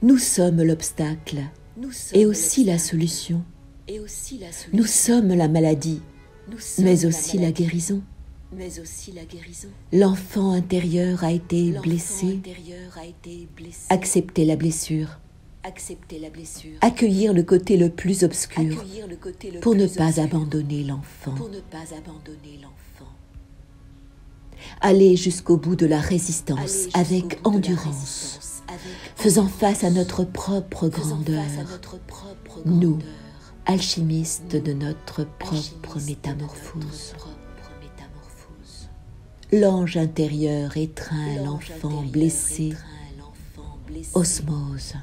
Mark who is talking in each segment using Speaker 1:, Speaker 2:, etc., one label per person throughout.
Speaker 1: Nous sommes l'obstacle et aussi la solution. Nous sommes la maladie, mais aussi la guérison. L'enfant intérieur a été blessé. Accepter la blessure. Accueillir le côté le plus obscur pour ne pas abandonner l'enfant. Aller jusqu'au bout de la résistance avec endurance, faisant face à notre propre grandeur, nous, alchimistes de notre propre métamorphose. L'ange intérieur étreint l'enfant blessé, osmose.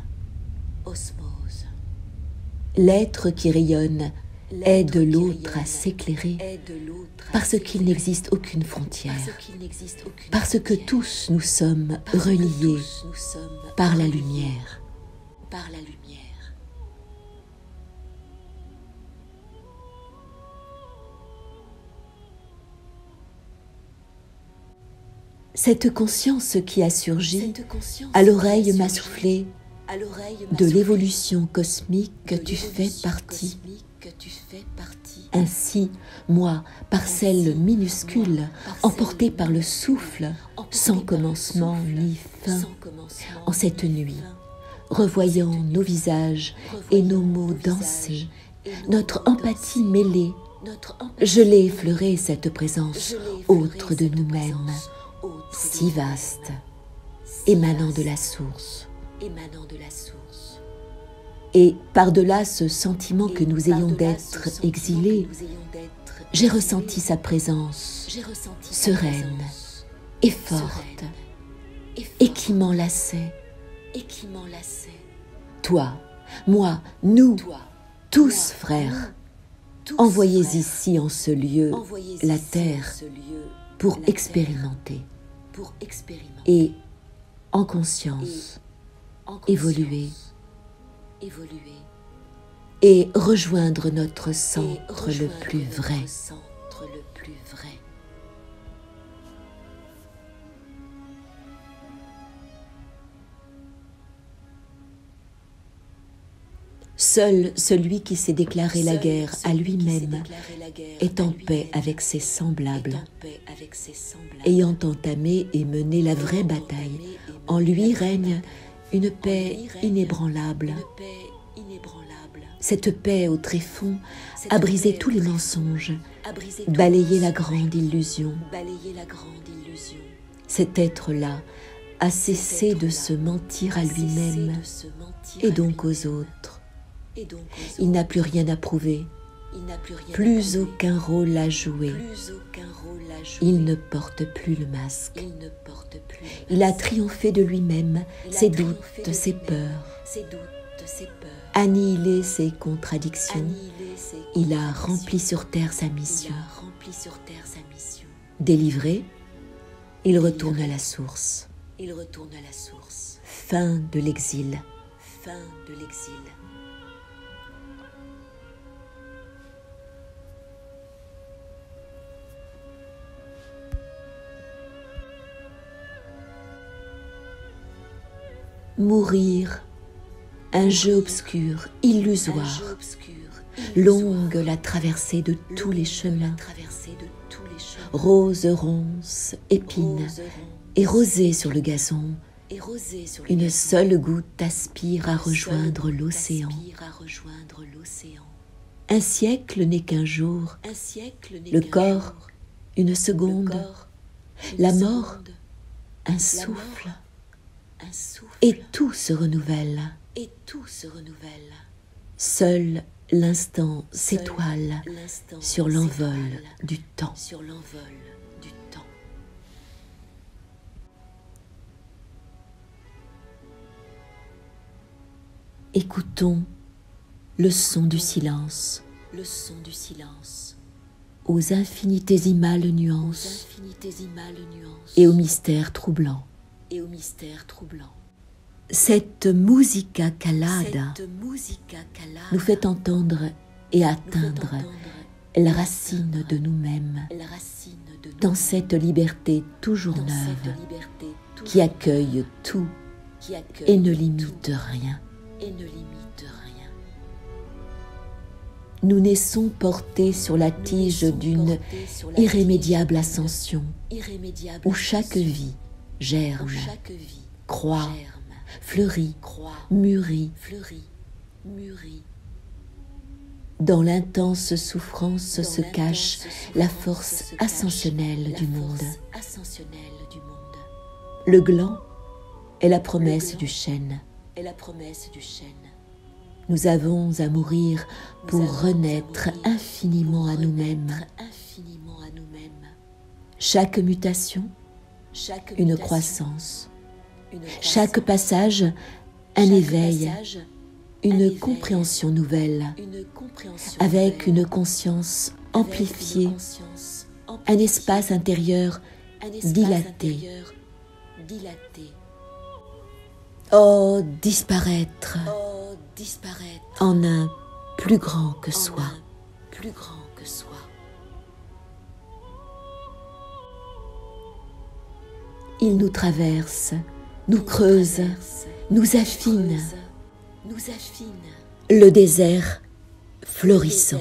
Speaker 1: L'être qui rayonne aide l'autre à s'éclairer parce qu'il n'existe aucune frontière, parce que tous nous sommes reliés par la lumière. Cette conscience qui a surgi, à l'oreille m'a soufflé, de l'évolution cosmique que tu fais partie. Ainsi, moi, parcelle minuscule, emportée par le souffle, sans commencement ni fin, en cette nuit, revoyant nos visages et nos mots danser, notre empathie mêlée, je l'ai effleurée cette présence autre de nous-mêmes, si vaste, émanant de la source. Et par-delà ce sentiment que nous ayons d'être exilés, j'ai ressenti sa présence sereine et forte, et qui m'enlaçait. Toi, moi, nous, tous frères, envoyez ici en ce lieu la terre pour expérimenter et en conscience évoluer et rejoindre notre centre le plus vrai. Seul celui qui s'est déclaré la guerre à lui-même est en paix avec ses semblables. Ayant entamé et mené la vraie bataille, en lui règne une paix inébranlable. Cette paix au tréfonds a brisé tous les mensonges, balayé la grande illusion. Cet être-là a cessé de se mentir à lui-même et donc aux autres. Il n'a plus rien à prouver, plus aucun rôle à jouer. Il ne porte plus le masque. Il a triomphé de lui-même, ses doutes, ses peurs, annihilé ses contradictions. Il a rempli sur terre sa mission. Délivré, il retourne à la source. Fin de l'exil. Mourir, un jeu obscur, illusoire, longue la traversée de tous les chemins, rose, ronce, épine, et rosée sur le gazon, une seule goutte aspire à rejoindre l'océan. Un siècle n'est qu'un jour, le corps, une seconde, la mort, un souffle. Et tout se renouvelle. Seul l'instant s'étoile sur l'envol du temps. Écoutons le son du silence, aux infinitésimales nuances et aux mystères troublants. Cette musica calada nous fait entendre et atteindre la racine de nous-mêmes dans cette liberté toujours neuve qui accueille tout et ne limite rien. Nous naissons portés sur la tige d'une irrémédiable ascension, où chaque vie germe, croît, fleurit, mûrit. Dans l'intense souffrance se cache la force ascensionnelle du monde. Le gland est la promesse du chêne. Nous avons à mourir pour renaître infiniment à nous-mêmes. Chaque mutation, une croissance. Chaque passage, un éveil, une compréhension nouvelle, avec une conscience amplifiée, un espace intérieur dilaté. Oh, disparaître en un plus grand que soi. Il nous traverse, nous creuse, nous affine. Le désert florissant.